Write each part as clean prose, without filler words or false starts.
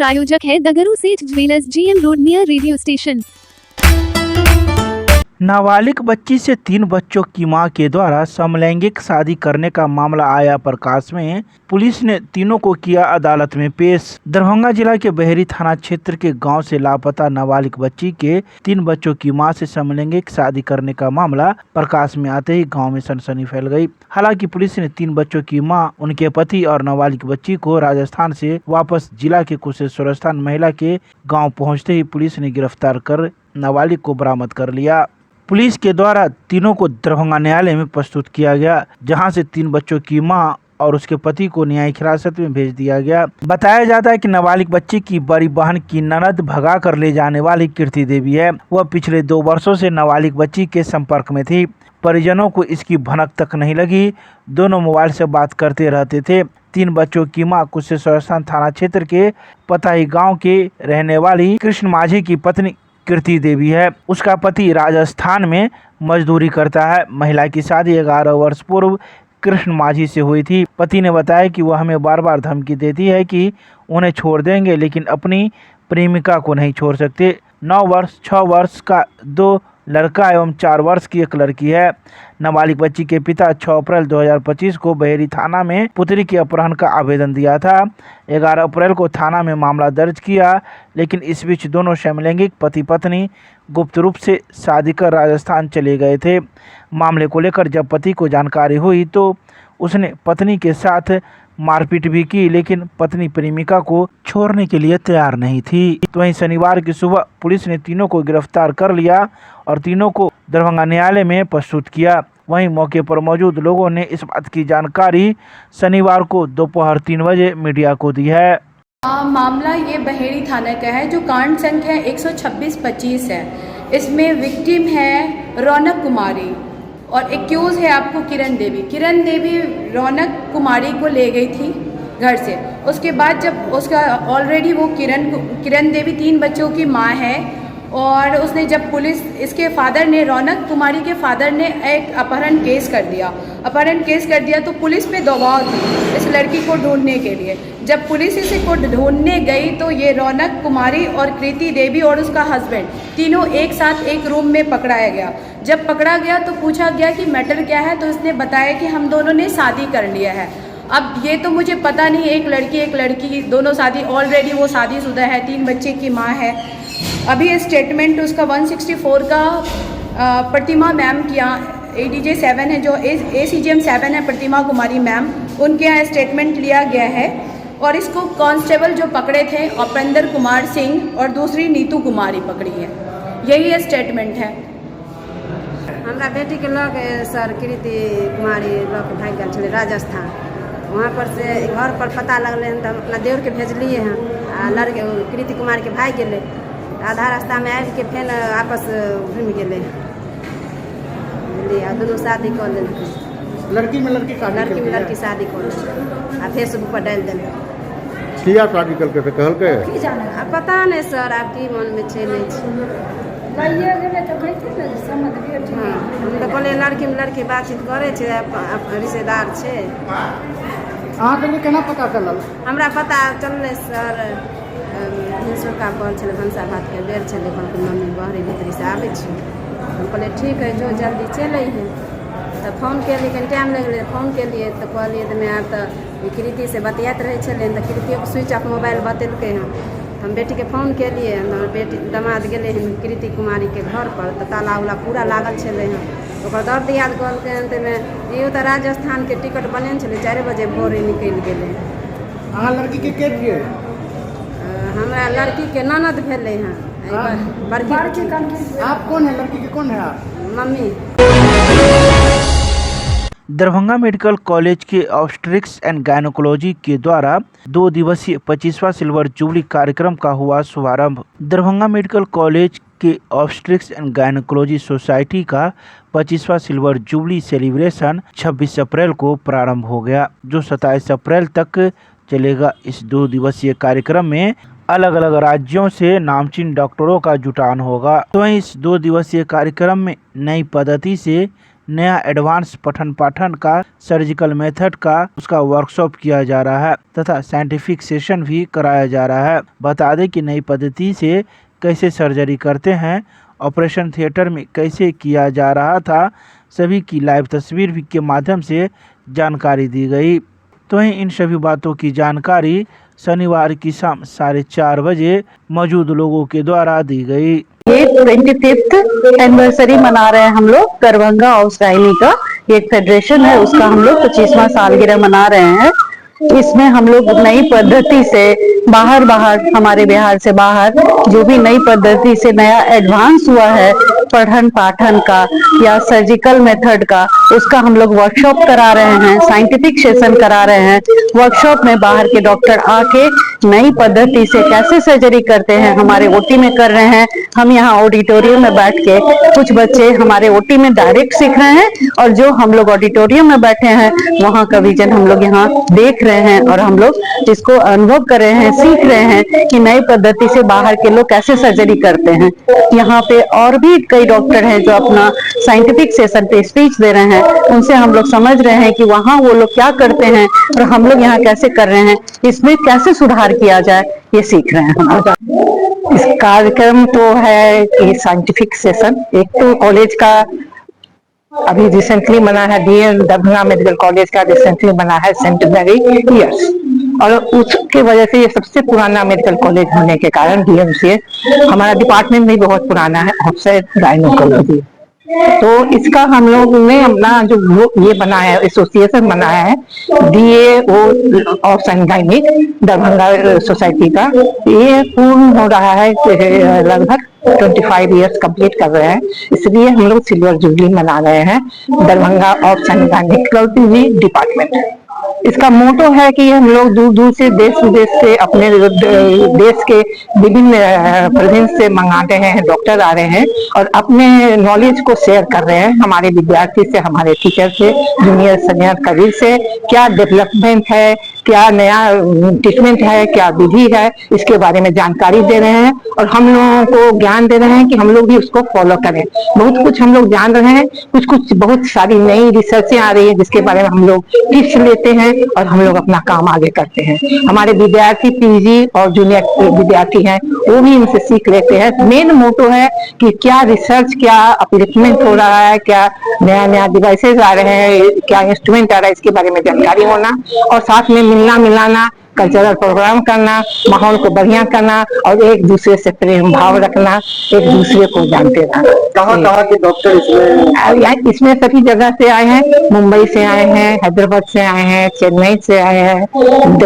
प्रायोजक है दगरू सेठ jewellers, GM road near radio station. नाबालिग बच्ची से 3 बच्चों की मां के द्वारा समलैंगिक शादी करने का मामला आया प्रकाश में। पुलिस ने तीनों को किया अदालत में पेश। दरभंगा जिला के बहेरी थाना क्षेत्र के गांव से लापता नाबालिग बच्ची के 3 बच्चों की मां से समलैंगिक शादी करने का मामला प्रकाश में आते ही गांव में सनसनी फैल गई। हालांकि पुलिस ने 3 बच्चों की मां, उनके पति और नाबालिग बच्ची को राजस्थान से वापस जिला के कुशेश्वर स्थान महिला के गाँव पहुँचते ही पुलिस ने गिरफ्तार कर नाबालिग को बरामद कर लिया। पुलिस के द्वारा तीनों को दरभंगा न्यायालय में प्रस्तुत किया गया, जहां से 3 बच्चों की मां और उसके पति को न्यायिक हिरासत में भेज दिया गया। बताया जाता है कि नाबालिग बच्ची की बड़ी बहन की ननद भगा कर ले जाने वाली कीर्ति देवी है। वह पिछले 2 वर्षों से नाबालिग बच्ची के संपर्क में थी। परिजनों को इसकी भनक तक नहीं लगी। दोनों मोबाइल से बात करते रहते थे। 3 बच्चों की मां कुशेश्वर थाना क्षेत्र के पताही गाँव के रहने वाली कृष्ण माझी की पत्नी कीर्ति देवी है। उसका पति राजस्थान में मजदूरी करता है। महिला की शादी 11 वर्ष पूर्व कृष्ण माझी से हुई थी। पति ने बताया कि वह हमें बार बार धमकी देती है कि उन्हें छोड़ देंगे, लेकिन अपनी प्रेमिका को नहीं छोड़ सकते। 9 वर्ष, 6 वर्ष का 2 लड़का एवं 4 वर्ष की एक लड़की है। नाबालिग बच्ची के पिता 6 अप्रैल 2025 को बहेरी थाना में पुत्री के अपहरण का आवेदन दिया था। 11 अप्रैल को थाना में मामला दर्ज किया, लेकिन इस बीच दोनों समलैंगिक पति पत्नी गुप्त रूप से शादी कर राजस्थान चले गए थे। मामले को लेकर जब पति को जानकारी हुई तो उसने पत्नी के साथ मारपीट भी की, लेकिन पत्नी प्रेमिका को छोड़ने के लिए तैयार नहीं थी। तो वहीं शनिवार की सुबह पुलिस ने तीनों को गिरफ्तार कर लिया और तीनों को दरभंगा न्यायालय में प्रस्तुत किया। वहीं मौके पर मौजूद लोगों ने इस बात की जानकारी शनिवार को दोपहर 3 बजे मीडिया को दी है। मामला ये बहेरी थाना का है, जो कांड संख्या 126-25 है। इसमें विक्टिम है रौनक कुमारी और एक्यूज है आपको किरण देवी। किरण देवी रौनक कुमारी को ले गई थी घर से। उसके बाद जब उसका ऑलरेडी वो किरण देवी 3 बच्चों की माँ है, और उसने जब पुलिस, इसके फादर ने, रौनक कुमारी के फादर ने एक अपहरण केस कर दिया तो पुलिस पे दबाव थी इस लड़की को ढूंढने के लिए। जब पुलिस इसे को ढूंढने गई तो ये रौनक कुमारी और कीर्ति देवी और उसका हस्बैंड तीनों एक साथ एक रूम में पकड़ाया गया। जब पकड़ा गया तो पूछा गया कि मैटर क्या है, तो इसने बताया कि हम दोनों ने शादी कर लिया है। अब ये तो मुझे पता नहीं, एक लड़की दोनों शादी, ऑलरेडी वो शादीशुदा है, 3 बच्चे की माँ है। अभी स्टेटमेंट उसका 164 का प्रतिमा मैम के यहाँ ADJ 7 है, जो ACGM 7 है, प्रतिमा कुमारी मैम, उनके यहाँ स्टेटमेंट लिया गया है। और इसको कांस्टेबल जो पकड़े थे उपेंद्र कुमार सिंह और दूसरी नीतू कुमारी पकड़ी है। यही स्टेटमेंट है। हमारा बेटी के लोग सर कीर्ति कुमारी लोग भाग गए छे राजस्थान। वहाँ पर से घर पर पता लगल तो हम अपना देवर के भेजलिए हैं। लड़के कीर्ति कुमारी के भाग गए, आधा रास्ता में आबि के फिर आपस घूमि गए। दोनों शादी कर लेलकै। लड़की में लड़की शादी कर लेलकै आ फेसबुक पर डाल देलकै। किया शादी करके से कहलकै? अब पता नहीं सर, आप की मन में छे नहीं छे। हम तो कहलिए लड़की में लड़की बातचीत करे छे, रिश्तेदार छे। अहाँ के केना पता चलल? हमरा पता चलले सर, हिंसुका बल छे, भंसा भात के बेर छे, मम्मी बहरी भीतरी से आबे छे। हम कहलिए ठीक है, जो जल्दी चल है। तो फोन के लिए कहीं टाइम लग रहा, फोन के लिए तो कहलिए तो मैं आप तो कीर्ति से बतियात रहे छे, तो कीर्ति को स्विच ऑफ मोबाइल बतेलकै हैं। हम बेटी के फोन के लिए, हमारे बेटी दामाद गए हैं कीर्ति कुमारी के घर पर, तो ताला उला पूरा लागल छे। ओकर दर दियाद कहलकै तो मैं ये तो राजस्थान के टिकट बने छे, 4 बजे भोरे निकल गए। अहाँ लड़की के छियै? हमरा लड़की के ननद भेले हैं। बड़की आप कौन है? लड़की के कौन है आप? मम्मी। दरभंगा मेडिकल कॉलेज के ऑब्स्ट्रिक्स एंड गायनोकोलॉजी के द्वारा 2 दिवसीय 25वां सिल्वर जुबली कार्यक्रम का हुआ शुभारंभ। दरभंगा मेडिकल कॉलेज के ऑब्स्ट्रिक्स एंड गायनोकोलॉजी सोसाइटी का 25वां सिल्वर जुबली सेलिब्रेशन 26 अप्रैल को प्रारंभ हो गया, जो 27 अप्रैल तक चलेगा। इस 2 दिवसीय कार्यक्रम में अलग अलग राज्यों से नामचीन डॉक्टरों का जुटान होगा। तो इस 2 दिवसीय कार्यक्रम में नई पद्धति से नया एडवांस पठन पाठन का सर्जिकल मेथड का उसका वर्कशॉप किया जा रहा है तथा साइंटिफिक सेशन भी कराया जा रहा है। बता दें कि नई पद्धति से कैसे सर्जरी करते हैं, ऑपरेशन थिएटर में कैसे किया जा रहा था, सभी की लाइव तस्वीर भी के माध्यम से जानकारी दी गई। तो वहीं इन सभी बातों की जानकारी शनिवार की शाम 4:30 बजे मौजूद लोगों के द्वारा दी गई। ये 25th एनिवर्सरी मना रहे हैं हम लोग दरभंगा हाउस गायनी का। ये एक फेडरेशन है, उसका हम लोग 25वां सालगिरह मना रहे हैं। इसमें हम लोग नई पद्धति से बाहर हमारे बिहार से बाहर जो भी नई पद्धति से नया एडवांस हुआ है पठन पाठन का या सर्जिकल मेथड का, उसका हम लोग वर्कशॉप करा रहे हैं, साइंटिफिक सेशन करा रहे हैं। वर्कशॉप में बाहर के डॉक्टर आके नई पद्धति से कैसे सर्जरी करते हैं हमारे ओटी में कर रहे हैं। हम यहाँ ऑडिटोरियम में बैठ के कुछ बच्चे हमारे ओटी में डायरेक्ट सीख रहे हैं और जो हम लोग ऑडिटोरियम में बैठे हैं वहाँ का विजन हम लोग यहाँ देख रहे हैं और हम लोग इसको अनुभव कर रहे हैं, सीख रहे हैं कि नई पद्धति से बाहर के लोग कैसे सर्जरी करते हैं। यहाँ पे और भी कई डॉक्टर हैं जो अपना साइंटिफिक सेशन पे स्पीच दे रहे हैं, उनसे हम लोग समझ रहे हैं कि वहाँ वो लोग क्या करते हैं और हम लोग यहाँ कैसे कर रहे हैं, इसमें कैसे सुधार किया जाए, ये सीख रहे हैं हम लोग। इस कार्यक्रम तो है कि साइंटिफिक सेशन एक तो कॉलेज का अभी रिसेंटली बना है, डीएम दरभंगा मेडिकल कॉलेज का रिसेंटली बना है सेंटेनरी ईयर्स, और उसके वजह से ये सबसे पुराना मेडिकल कॉलेज होने के कारण डीएमसीए हमारा डिपार्टमेंट भी बहुत पुराना है, ऑफसेट गायनेकोलॉजी। तो इसका हम लोग ने अपना जो ये बनाया है, एसोसिएशन बनाया है DAO of gynaec Darbhanga society का। ये पूर्ण हो रहा है, लगभग 25 इयर्स कंप्लीट कर रहे हैं, इसलिए हम लोग सिल्वर जुबली मना रहे हैं दरभंगा ऑफ गायनेकोलॉजी डिपार्टमेंट। इसका मोटो है कि हम लोग दूर दूर से देश विदेश से अपने देश के विभिन्न प्रोविंस से मंगाते हैं, डॉक्टर आ रहे हैं और अपने नॉलेज को शेयर कर रहे हैं हमारे विद्यार्थी से, हमारे टीचर से, जूनियर सीनियर करीब से, क्या डेवलपमेंट है, क्या नया ट्रीटमेंट है, क्या विधि है, इसके बारे में जानकारी दे रहे हैं और हम लोगों को ज्ञान दे रहे हैं कि हम लोग भी उसको फॉलो करें। बहुत कुछ हम लोग जान रहे हैं, कुछ बहुत सारी नई रिसर्चें आ रही है जिसके बारे में हम लोग टिप्स लेते हैं और हम लोग अपना काम आगे करते हैं। हमारे विद्यार्थी पीजी और जूनियर विद्यार्थी हैं, वो भी इनसे सीख लेते हैं। मेन मोटो है कि क्या रिसर्च, क्या अपलिफ्टमेंट हो रहा है, क्या नया नया डिवाइसेस आ रहे हैं, क्या इंस्ट्रूमेंट आ रहा है, इसके बारे में जानकारी होना और साथ में मिलना मिलाना, कल्चरल प्रोग्राम करना, माहौल को बढ़िया करना और एक दूसरे से प्रेम भाव रखना, एक दूसरे को जानते रहना। कहाँ के डॉक्टर इसमें सभी जगह से आए हैं, मुंबई से आए हैं, हैदराबाद से आए हैं, चेन्नई से आए हैं,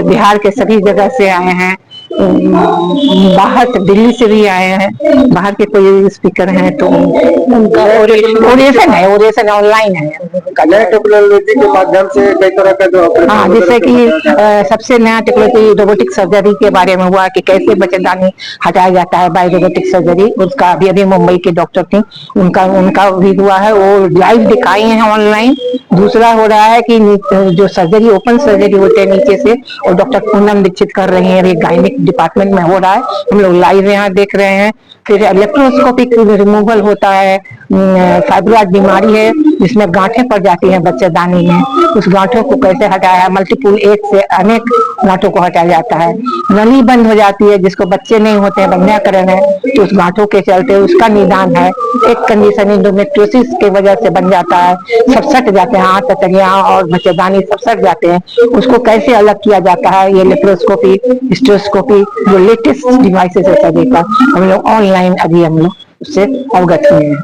बिहार के सभी जगह से आए हैं, बाहर से दिल्ली से भी आए हैं, बाहर के कोई स्पीकर हैं तो उनका ओरेशन ऑनलाइन है। टेक्नोलॉजी के माध्यम से कई तरह का जो जैसे कि सबसे नया टेक्नोलॉजी रोबोटिक सर्जरी के बारे में हुआ कि कैसे बच्चेदानी हटाया जाता है बाय रोबोटिक सर्जरी, उसका अभी मुंबई के डॉक्टर थे उनका भी हुआ है, वो लाइव दिखाई है ऑनलाइन। दूसरा हो रहा है कि जो सर्जरी ओपन सर्जरी होते हैं नीचे से, और डॉक्टर पूनम दीक्षित कर रही है, गायनिक डिपार्टमेंट में हो रहा है, हम लोग लाइव यहाँ देख रहे हैं। फिर इलेक्ट्रोस्कोपिक रिमूवल होता है, फाइब्रॉइड बीमारी है जिसमें गांठें पड़ जाती हैं बच्चेदानी में, उस गांठों को कैसे हटाया, मल्टीपल एक से अनेक गांठों को हटाया जाता है। नली बंद हो जाती है जिसको बच्चे नहीं होते हैं, बन्याकरण है, तो उस गांठों के चलते उसका निदान है। एक कंडीशन इंडोमेट्रियोसिस की वजह से बन जाता है, सब सट जाते हैं, हाथ ततरियां और बच्चेदानी सब सट जाते हैं, उसको कैसे अलग किया जाता है, ये लेप्रोस्कोपी, हिस्टेरोस्कोपी जो लेटेस्ट डिवाइसेस है सभी का हम लोग ऑनलाइन अभी हम लोग उससे अवगत हुए हैं।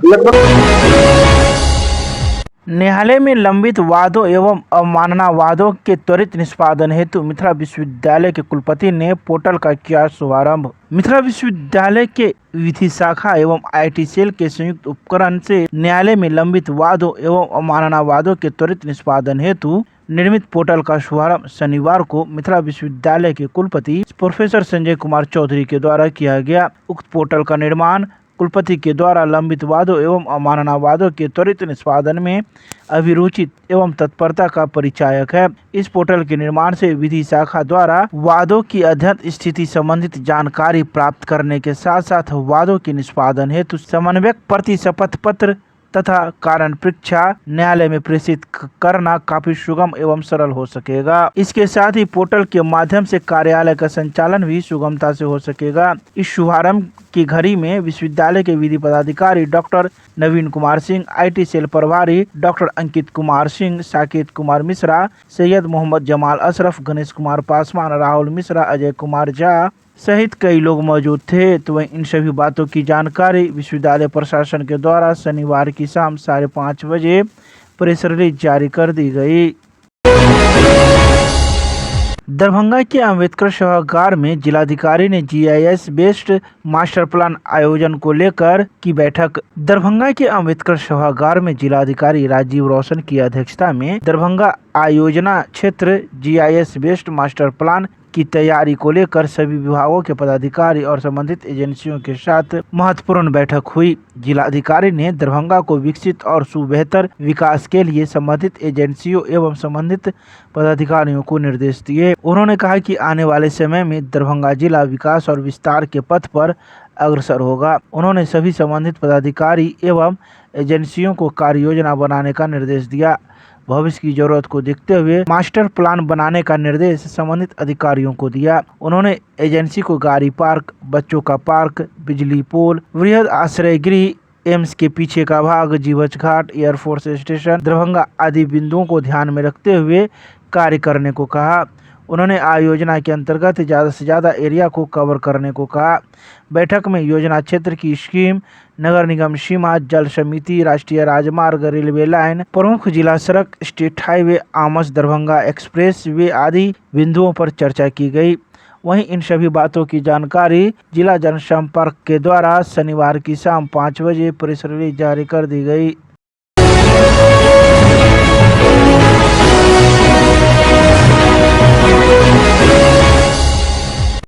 न्यायालय में लंबित वादों एवं अवमानना वादों के त्वरित निष्पादन हेतु मिथिला विश्वविद्यालय के कुलपति ने पोर्टल का किया शुभारंभ। मिथिला विश्वविद्यालय के विधि शाखा एवं IT सेल के संयुक्त उपकरण से न्यायालय में लंबित वादों एवं अवमानना वादों के त्वरित निष्पादन हेतु निर्मित पोर्टल का शुभारंभ शनिवार को मिथिला विश्वविद्यालय के कुलपति प्रोफेसर संजय कुमार चौधरी के द्वारा किया गया। उक्त पोर्टल का निर्माण कुलपति के द्वारा लंबित वादों एवं अवमानना वादों के त्वरित निष्पादन में अभिरुचि एवं तत्परता का परिचायक है। इस पोर्टल के निर्माण से विधि शाखा द्वारा वादों की अध्ययन स्थिति संबंधित जानकारी प्राप्त करने के साथ साथ वादों के निष्पादन हेतु समन्वयक प्रति शपथ पत्र तथा कारण परीक्षा न्यायालय में प्रेषित करना काफी सुगम एवं सरल हो सकेगा। इसके साथ ही पोर्टल के माध्यम से कार्यालय का संचालन भी सुगमता से हो सकेगा। इस शुभारंभ की घड़ी में विश्वविद्यालय के विधि पदाधिकारी doctor Naveen Kumar Singh, IT cell प्रभारी डॉक्टर अंकित कुमार सिंह, साकेत कुमार मिश्रा, सैयद मोहम्मद जमाल अशरफ, गणेश कुमार पासवान, राहुल मिश्रा, अजय कुमार झा सहित कई लोग मौजूद थे। तो वहीं इन सभी बातों की जानकारी विश्वविद्यालय प्रशासन के द्वारा शनिवार की शाम 5:30 बजे प्रेस रिलीज जारी कर दी गई। दरभंगा के अम्बेडकर सभागार में जिलाधिकारी ने GIS बेस्ड मास्टर प्लान आयोजन को लेकर की बैठक। दरभंगा के अम्बेडकर सभागार में जिलाधिकारी राजीव रोशन की अध्यक्षता में दरभंगा आयोजना क्षेत्र GIS बेस्ड मास्टर प्लान की तैयारी को लेकर सभी विभागों के पदाधिकारी और संबंधित एजेंसियों के साथ महत्वपूर्ण बैठक हुई। जिलाधिकारी ने दरभंगा को विकसित और सुबेहतर विकास के लिए संबंधित एजेंसियों एवं संबंधित पदाधिकारियों को निर्देश दिए। उन्होंने कहा कि आने वाले समय में दरभंगा जिला विकास और विस्तार के पथ पर अग्रसर होगा। उन्होंने सभी संबंधित पदाधिकारी एवं एजेंसियों को कार्य योजना बनाने का निर्देश दिया। भविष्य की जरूरत को देखते हुए मास्टर प्लान बनाने का निर्देश संबंधित अधिकारियों को दिया। उन्होंने एजेंसी को गाड़ी पार्क, बच्चों का पार्क, बिजली पोल, वृहद आश्रय गृह, एम्स के पीछे का भाग, जीवछ घाट, एयरफोर्स स्टेशन, दरभंगा आदि बिंदुओं को ध्यान में रखते हुए कार्य करने को कहा। उन्होंने आयोजना के अंतर्गत ज़्यादा से ज़्यादा एरिया को कवर करने को कहा। बैठक में योजना क्षेत्र की स्कीम, नगर निगम सीमा, जल समिति, राष्ट्रीय राजमार्ग, रेलवे लाइन, प्रमुख जिला सड़क, state highway, Amas Darbhanga express way आदि बिंदुओं पर चर्चा की गई। वहीं इन सभी बातों की जानकारी जिला जनसंपर्क के द्वारा शनिवार की शाम 5 बजे प्रेस रिलीज जारी कर दी गई।